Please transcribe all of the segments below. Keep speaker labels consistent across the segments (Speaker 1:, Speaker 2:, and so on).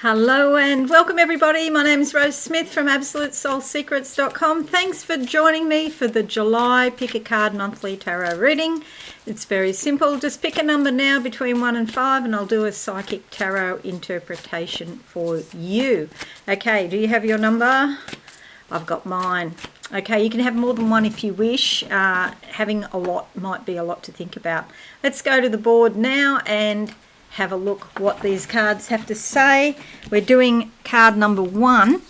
Speaker 1: Hello and welcome everybody. My name is Rose Smith from AbsoluteSoulSecrets.com. Thanks for joining me for the July Pick a Card Monthly Tarot reading. It's very simple. Just pick a number now between 1 and 5 and I'll do a psychic tarot interpretation for you. Okay, do you have your number? I've got mine. Okay, you can have more than one if you wish. Having a lot might be a lot to think about. Let's go to the board now and have a look what these cards have to say. We're doing card number one.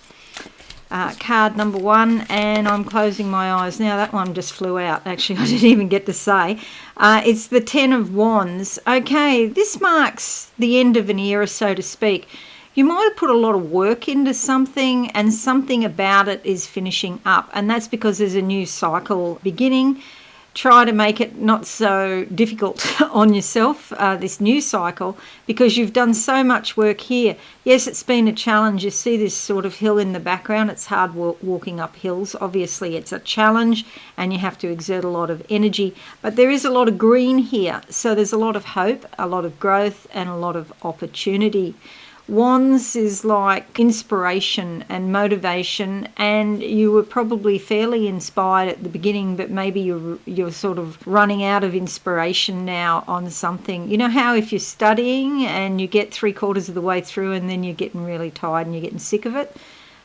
Speaker 1: And I'm closing my eyes. Now that one just flew out. Actually, I didn't even get to say. It's the Ten of Wands. Okay, this marks the end of an era, so to speak. You might have put a lot of work into something and something about it is finishing up. And that's because there's a new cycle beginning. Try to make it not so difficult on yourself, this new cycle, because you've done so much work here. Yes, it's been a challenge. You see this sort of hill in the background. It's hard walking up hills. Obviously, it's a challenge and you have to exert a lot of energy. But there is a lot of green here. So there's a lot of hope, a lot of growth and a lot of opportunity. Wands is like inspiration and motivation, and you were probably fairly inspired at the beginning, but maybe you're sort of running out of inspiration now on something. You know how if you're studying and you get 3/4 of the way through and then you're getting really tired and you're getting sick of it?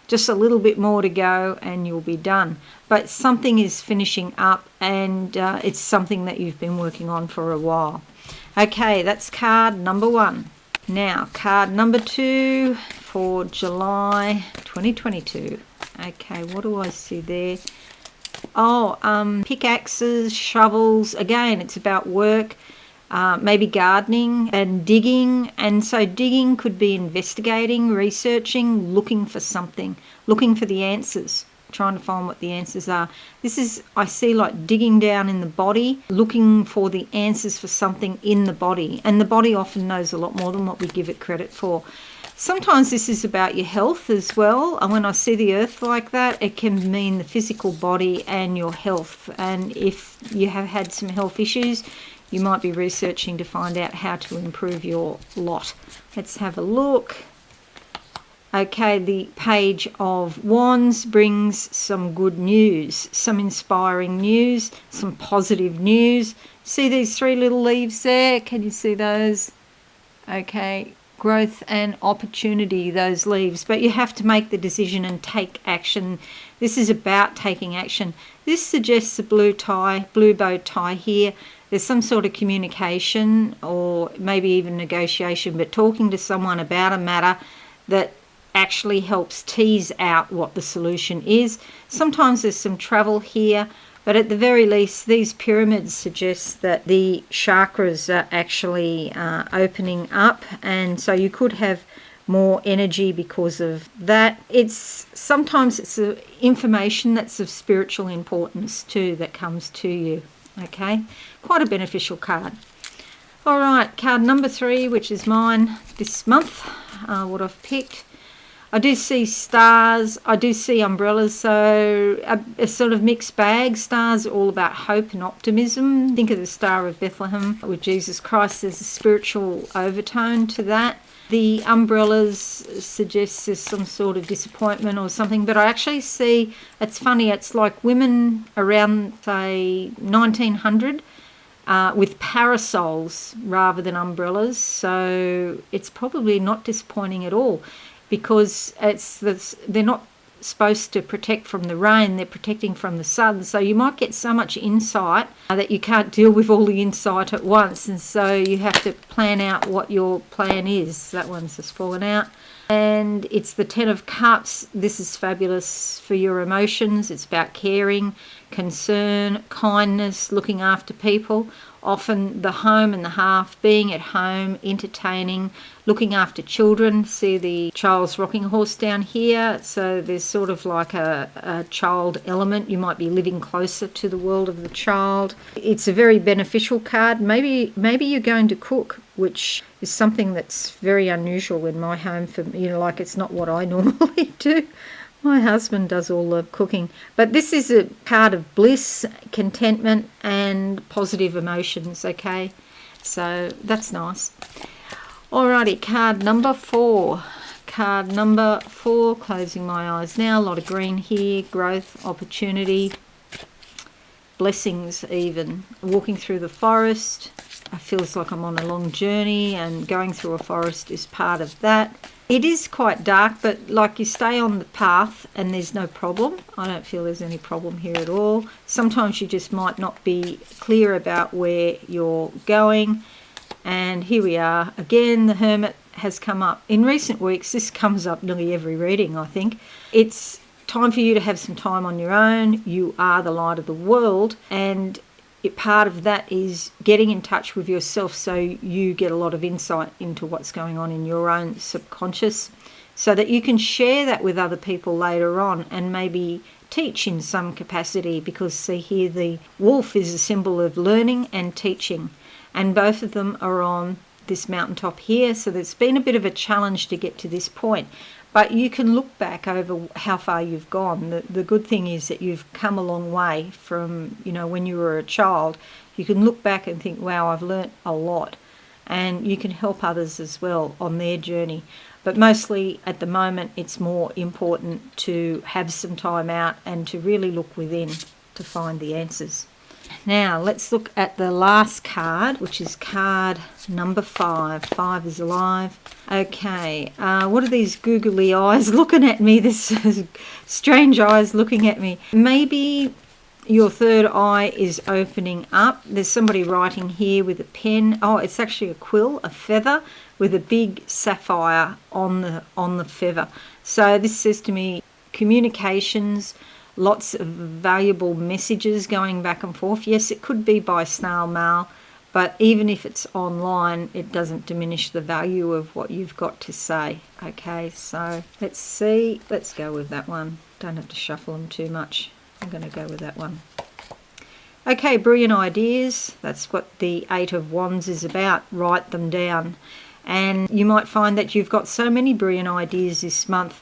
Speaker 1: Just a little bit more to go and you'll be done. But something is finishing up and it's something that you've been working on for a while. Okay, that's card number one. Now, card number two for July 2022. Okay, what do I see there? Pickaxes, shovels. Again, it's about work, maybe gardening and digging. And so digging could be investigating, researching, looking for something, looking for the answers, trying to find what the answers are. This is, I see, like digging down in the body, looking for the answers for something in the body. And the body often knows a lot more than what we give it credit for. Sometimes this is about your health as well. And when I see the earth like that, it can mean the physical body and your health. And if you have had some health issues, you might be researching to find out how to improve your lot. Let's have a look. Okay, the Page of Wands brings some good news, some inspiring news, some positive news. See these 3 little leaves there? Can you see those? Okay, growth and opportunity, those leaves. But you have to make the decision and take action. This is about taking action. This suggests a blue bow tie here. There's some sort of communication or maybe even negotiation, but talking to someone about a matter that actually helps tease out what the solution is. Sometimes there's some travel here, but at the very least these pyramids suggest that the chakras are actually opening up, and so you could have more energy because of that. Sometimes it's information that's of spiritual importance too that comes to you. Okay, quite a beneficial card. All right, card number 3, which is mine this month, what I've picked. I do see stars, I do see umbrellas, so a sort of mixed bag. Stars are all about hope and optimism. Think of the Star of Bethlehem with Jesus Christ. There's a spiritual overtone to that. The umbrellas suggest there's some sort of disappointment or something, but I actually see, it's funny, it's like women around, say, 1900 with parasols rather than umbrellas, so it's probably not disappointing at all. Because they're not supposed to protect from the rain, they're protecting from the sun. So you might get so much insight that you can't deal with all the insight at once. And so you have to plan out what your plan is. That one's just fallen out. And it's the 10 of Cups. This is fabulous for your emotions. It's about caring, concern, kindness, looking after people. Often the home and the hearth, being at home, entertaining, looking after children. See the child's rocking horse down here. So there's sort of like a child element. You might be living closer to the world of the child. It's a very beneficial card. Maybe you're going to cook, which is something that's very unusual in my home. For like it's not what I normally do. My husband does all the cooking. But this is a card of bliss, contentment and positive emotions, okay? So that's nice. Alrighty, card number 4. card number 4, closing my eyes now. A lot of green here, growth, opportunity, blessings even. Walking through the forest. It feels like I'm on a long journey, and going through a forest is part of that. It is quite dark, but like you stay on the path and there's no problem. I don't feel there's any problem here at all. Sometimes you just might not be clear about where you're going. And here we are. Again, the Hermit has come up. In recent weeks, this comes up nearly every reading, I think. It's time for you to have some time on your own. You are the light of the world, and part of that is getting in touch with yourself so you get a lot of insight into what's going on in your own subconscious, so that you can share that with other people later on and maybe teach in some capacity, because see here, the wolf is a symbol of learning and teaching, and both of them are on this mountaintop here. So there's been a bit of a challenge to get to this point, but you can look back over how far you've gone. The good thing is that you've come a long way from, when you were a child. You can look back and think, wow, I've learnt a lot. And you can help others as well on their journey. But mostly at the moment, it's more important to have some time out and to really look within to find the answers. Now, let's look at the last card, which is card number 5. 5 is alive. Okay, what are these googly eyes looking at me? This strange eyes looking at me. Maybe your third eye is opening up. There's somebody writing here with a pen. Oh, it's actually a quill, a feather with a big sapphire on the feather. So this says to me communications, lots of valuable messages going back and forth. Yes, it could be by snail mail, but even if it's online, it doesn't diminish the value of what you've got to say. Okay, so let's see. Let's go with that one. Don't have to shuffle them too much. I'm going to go with that one. Okay, brilliant ideas. That's what the 8 of Wands is about. Write them down. And you might find that you've got so many brilliant ideas this month.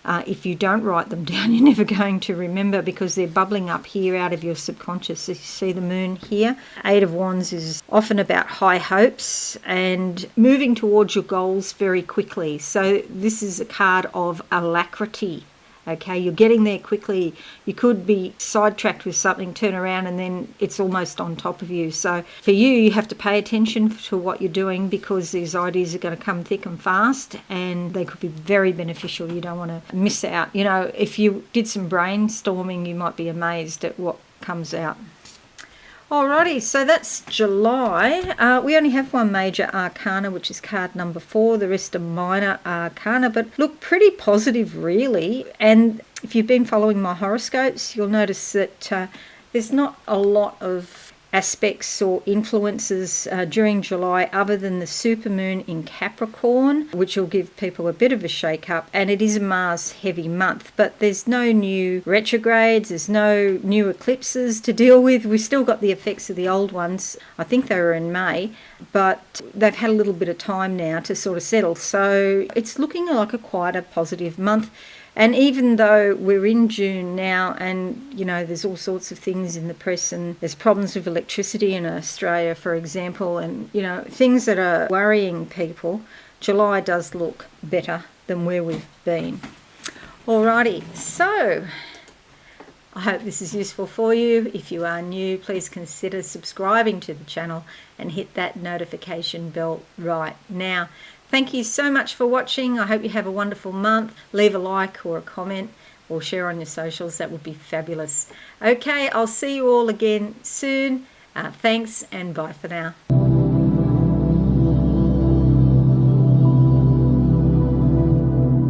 Speaker 1: If you don't write them down, you're never going to remember, because they're bubbling up here out of your subconscious. You see the moon here. 8 of Wands is often about high hopes and moving towards your goals very quickly. So this is a card of alacrity. Okay, you're getting there quickly. You could be sidetracked with something, turn around, and then it's almost on top of you. So for you, you have to pay attention to what you're doing, because these ideas are going to come thick and fast, and they could be very beneficial. You don't want to miss out. If you did some brainstorming, you might be amazed at what comes out. Alrighty, so that's July. We only have one major arcana, which is card number 4. The rest are minor arcana, but look pretty positive, really. And if you've been following my horoscopes, you'll notice that there's not a lot of aspects or influences during July other than the supermoon in Capricorn, which will give people a bit of a shake-up, and it is a Mars-heavy month, but there's no new retrogrades, there's no new eclipses to deal with. We've still got the effects of the old ones. I think they were in May, but they've had a little bit of time now to sort of settle, so it's looking like quite a positive month. And even though we're in June now, and there's all sorts of things in the press, and there's problems with electricity in Australia, for example, and things that are worrying people, July does look better than where we've been. Alrighty, so I hope this is useful for you. If you are new, please consider subscribing to the channel and hit that notification bell right now. Thank you so much for watching. I hope you have a wonderful month. Leave a like or a comment or share on your socials. That would be fabulous. Okay, I'll see you all again soon. Thanks and bye for now.